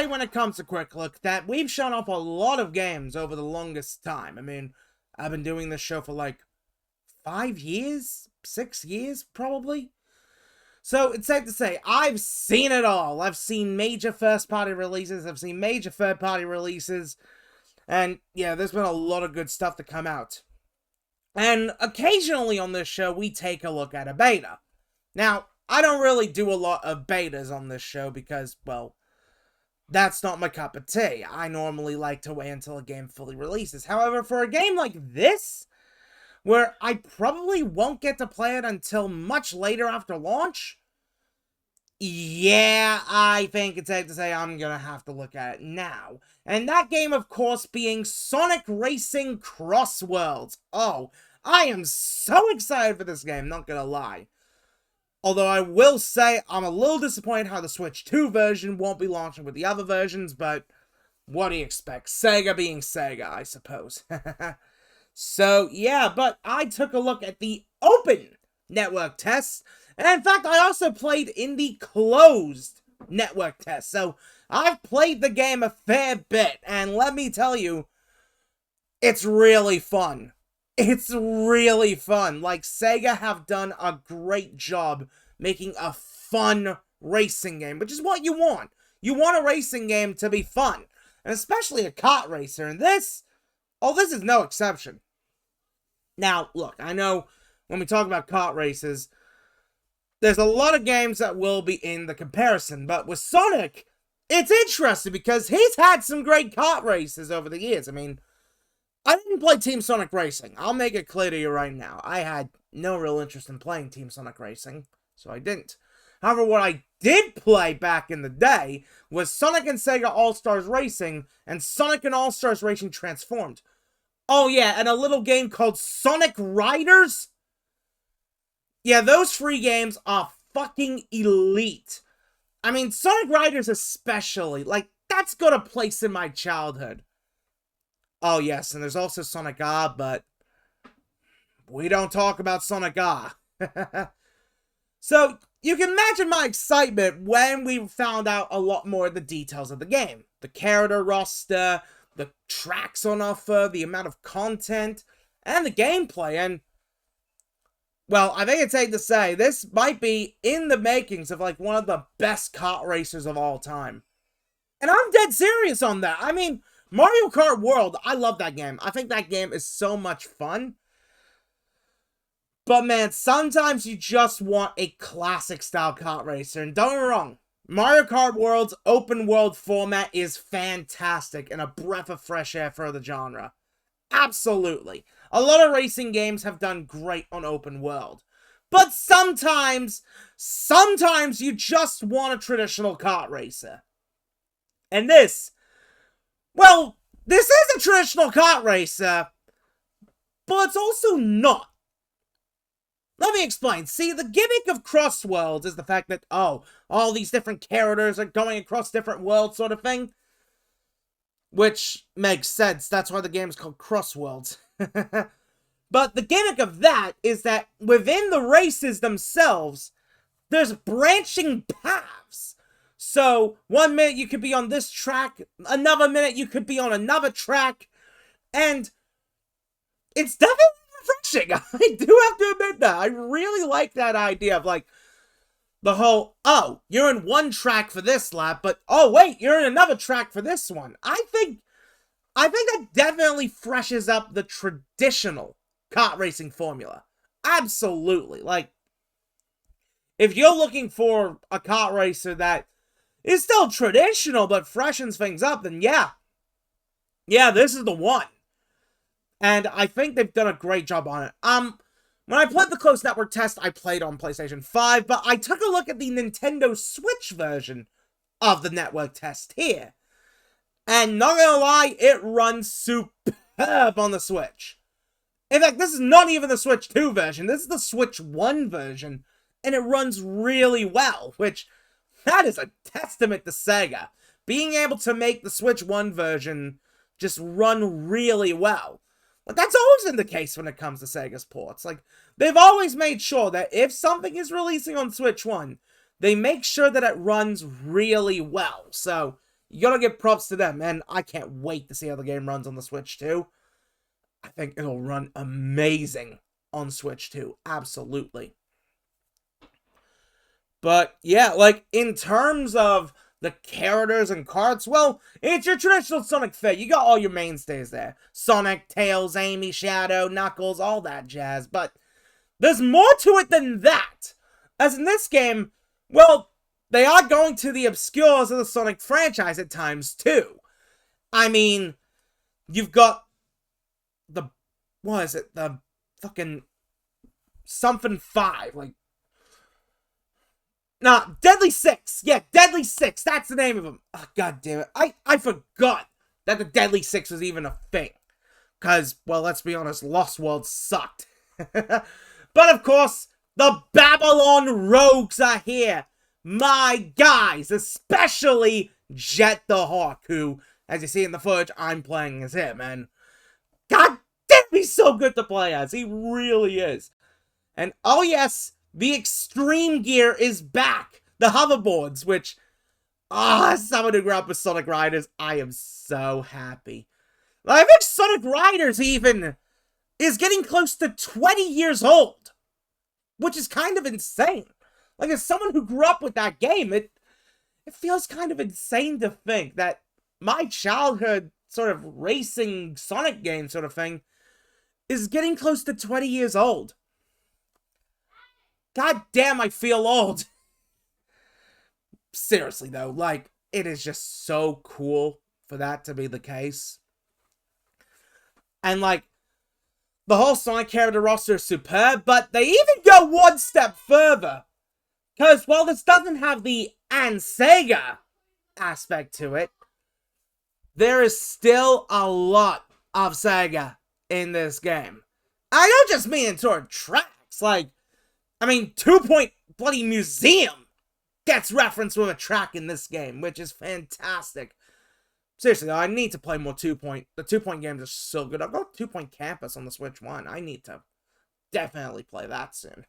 say when it comes to Quick Look that we've shown off a lot of games over the longest time. I mean, I've been doing this show for like 5 years? 6 years, probably? So, it's safe to say, I've seen it all. I've seen major first-party releases, I've seen major third-party releases, and yeah, there's been a lot of good stuff to come out. And occasionally on this show, we take a look at a beta. Now, I don't really do a lot of betas on this show because, well, that's not my cup of tea. I normally like to wait until a game fully releases. However, for a game like this, where I probably won't get to play it until much later after launch, yeah, I think it's safe to say I'm gonna have to look at it now. And that game, of course, being Sonic Racing Crossworlds. Oh, I am so excited for this game, not gonna lie. Although I will say, I'm a little disappointed how the Switch 2 version won't be launching with the other versions, but what do you expect? Sega being Sega, I suppose. So, yeah, but I took a look at the open network tests, and in fact, I also played in the closed network test. So, I've played the game a fair bit, and let me tell you, it's really fun. It's really fun. Like, Sega have done a great job making a fun racing game, which is what you want. You want a racing game to be fun, and especially a kart racer, and this is no exception. Now, look, I know when we talk about kart races, there's a lot of games that will be in the comparison, but with Sonic, it's interesting because he's had some great kart races over the years. I mean, I didn't play Team Sonic Racing. I'll make it clear to you right now. I had no real interest in playing Team Sonic Racing, so I didn't. However, what I did play back in the day was Sonic and Sega All-Stars Racing and Sonic and All-Stars Racing Transformed. Oh yeah, and a little game called Sonic Riders? Yeah, those free games are fucking elite. I mean, Sonic Riders especially, like, that's got a place in my childhood. Oh yes, and there's also Sonic R, but we don't talk about Sonic R. So, you can imagine my excitement when we found out a lot more of the details of the game. The character roster, the tracks on offer, the amount of content, and the gameplay, and well, I think it's safe to say, this might be in the makings of, like, one of the best kart racers of all time. And I'm dead serious on that. I mean, Mario Kart World, I love that game. I think that game is so much fun. But man, sometimes you just want a classic-style kart racer. And don't get me wrong, Mario Kart World's open-world format is fantastic and a breath of fresh air for the genre. Absolutely. A lot of racing games have done great on open world. But sometimes you just want a traditional kart racer. And this, well, this is a traditional kart racer, but it's also not. Let me explain. See, the gimmick of Crossworlds is the fact that, oh, all these different characters are going across different worlds sort of thing. Which makes sense. That's why the game is called Crossworlds. But the gimmick of that is that within the races themselves, there's branching paths. So, 1 minute you could be on this track, another minute you could be on another track, and it's definitely refreshing. I do have to admit that. I really like that idea of, like, the whole, oh, you're in one track for this lap, but, oh, wait, you're in another track for this one. I think that definitely freshes up the traditional kart racing formula. Absolutely. Like, if you're looking for a kart racer that is still traditional but freshens things up, then yeah. Yeah, this is the one. And I think they've done a great job on it. When I played the closed network test, I played on PlayStation 5, but I took a look at the Nintendo Switch version of the network test here. And not gonna lie, it runs superb on the Switch. In fact, this is not even the Switch 2 version, this is the Switch 1 version, and it runs really well, which, that is a testament to Sega. Being able to make the Switch 1 version just run really well. But that's always been the case when it comes to Sega's ports. Like, they've always made sure that if something is releasing on Switch 1, they make sure that it runs really well. So, You gotta give props to them, and I can't wait to see how the game runs on the Switch too. I think it'll run amazing on Switch too, absolutely. But yeah, like, in terms of the characters and cards, well, it's your traditional Sonic fare. You got all your mainstays there. Sonic, Tails, Amy, Shadow, Knuckles, all that jazz. But there's more to it than that. As in this game, well, they are going to the obscures of the Sonic franchise at times, too. I mean, you've got the, what is it, the fucking something 5, like, nah, Deadly Six. Yeah, Deadly Six. That's the name of them. Oh, God damn it. I forgot that the Deadly Six was even a thing. Because, well, let's be honest, Lost World sucked. But, of course, the Babylon Rogues are here. My guys, especially Jet the Hawk, who, as you see in the footage, I'm playing as him. And, God damn, he's so good to play as. He really is. And, oh yes, the Extreme Gear is back! The hoverboards, which, as someone who grew up with Sonic Riders, I am so happy. I think Sonic Riders even is getting close to 20 years old, which is kind of insane. Like, as someone who grew up with that game, it feels kind of insane to think that my childhood sort of racing Sonic game sort of thing is getting close to 20 years old. God damn, I feel old. Seriously, though, like, it is just so cool for that to be the case. And, like, the whole Sonic character roster is superb, but they even go one step further. Because while this doesn't have the and Sega aspect to it, there is still a lot of Sega in this game. I don't just mean in sort of tracks, like, I mean, 2 Point bloody Museum gets referenced with a track in this game, which is fantastic. Seriously, though, I need to play more 2 Point. The 2 Point games are so good. I've got 2 Point Campus on the Switch 1. I need to definitely play that soon.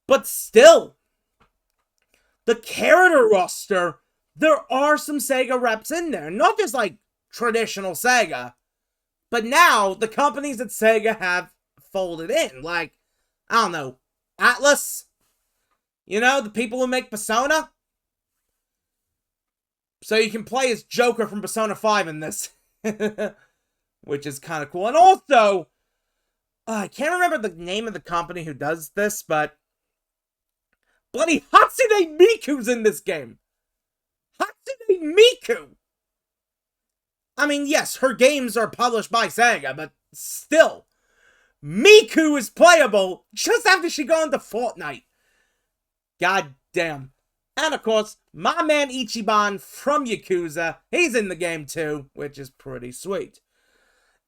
But still, the character roster, there are some Sega reps in there. Not just, like, traditional Sega, but now the companies that Sega have folded in. Like, I don't know, Atlas? You know, the people who make Persona? So you can play as Joker from Persona 5 in this. Which is kind of cool. And also, I can't remember the name of the company who does this, but bloody Hatsune Miku's in this game. Hatsune Miku! I mean, yes, her games are published by Sega, but still, Miku is playable just after she got into Fortnite. God damn. And of course, my man Ichiban from Yakuza, he's in the game too, which is pretty sweet.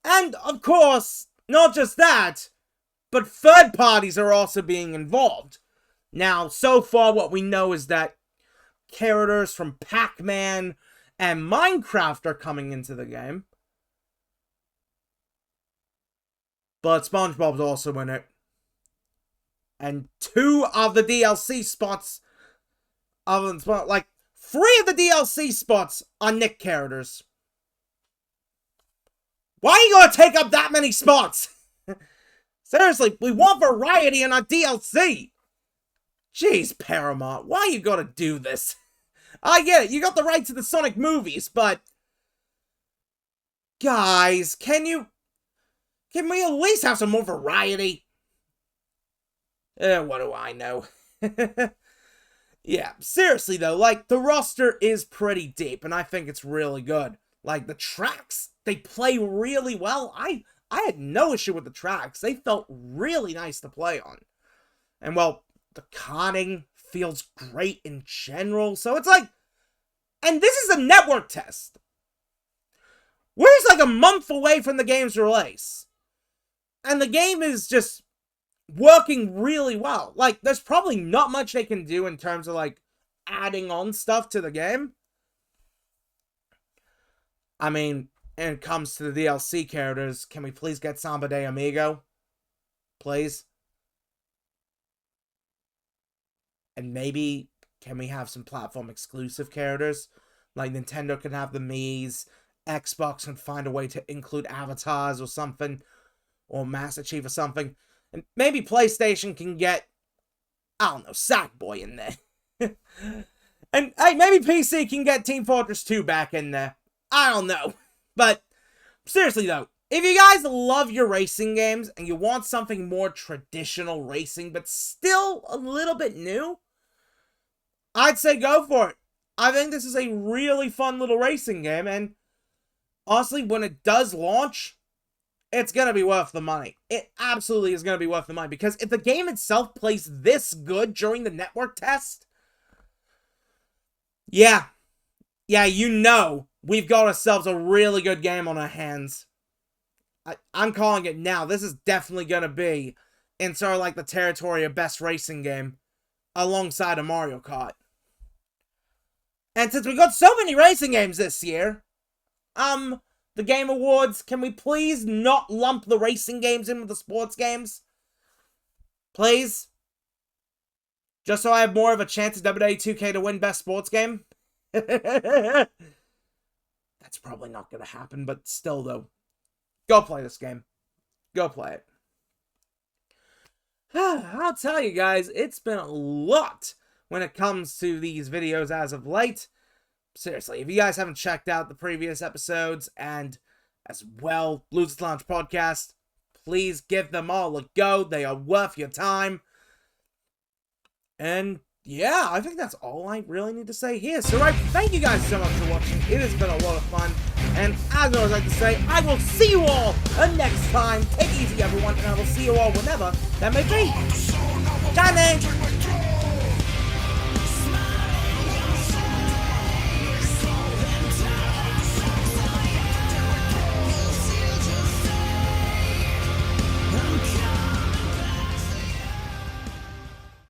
And of course, not just that, but third parties are also being involved. Now, so far what we know is that characters from Pac-Man and Minecraft are coming into the game. But SpongeBob's also in it. And 2 of the DLC spots, like, 3 of the DLC spots are Nick characters. Why are you gonna take up that many spots? Seriously, we want variety in our DLC. Jeez, Paramount, why you gotta do this? I get it, you got the rights to the Sonic movies, but guys, can we at least have some more variety? What do I know? Yeah, seriously though, like, the roster is pretty deep, and I think it's really good. Like, the tracks, they play really well. I had no issue with the tracks. They felt really nice to play on. And, well, the karting feels great in general, so it's like, and this is a network test. We're just like a month away from the game's release. And the game is just working really well. Like, there's probably not much they can do in terms of, like, adding on stuff to the game. I mean, when it comes to the DLC characters, can we please get Samba de Amigo? Please? And maybe, can we have some platform exclusive characters? Like, Nintendo can have the Mii's, Xbox can find a way to include avatars or something, or Master Chief or something, and maybe PlayStation can get, I don't know, Sackboy in there. And, hey, maybe PC can get Team Fortress 2 back in there. I don't know. But, seriously though, if you guys love your racing games and you want something more traditional racing, but still a little bit new, I'd say go for it. I think this is a really fun little racing game, and honestly, when it does launch, it's going to be worth the money. It absolutely is going to be worth the money, because if the game itself plays this good during the network test, yeah, you know, we've got ourselves a really good game on our hands. I'm calling it now. This is definitely going to be in sort of like the territory of best racing game alongside a Mario Kart. And since we got so many racing games this year, the Game Awards, can we please not lump the racing games in with the sports games? Please? Just so I have more of a chance at WWE 2K to win best sports game? That's probably not going to happen, but still though. Go play this game. Go play it. I'll tell you guys, it's been a lot when it comes to these videos as of late. Seriously, if you guys haven't checked out the previous episodes and as well Losers Lounge podcast, please give them all a go. They are worth your time. And yeah, I think that's all I really need to say here. So right, thank you guys so much for watching. It has been a lot of fun. And as I always like to say, I will see you all next time. Take it easy, everyone, and I will see you all whenever that may be. Shining!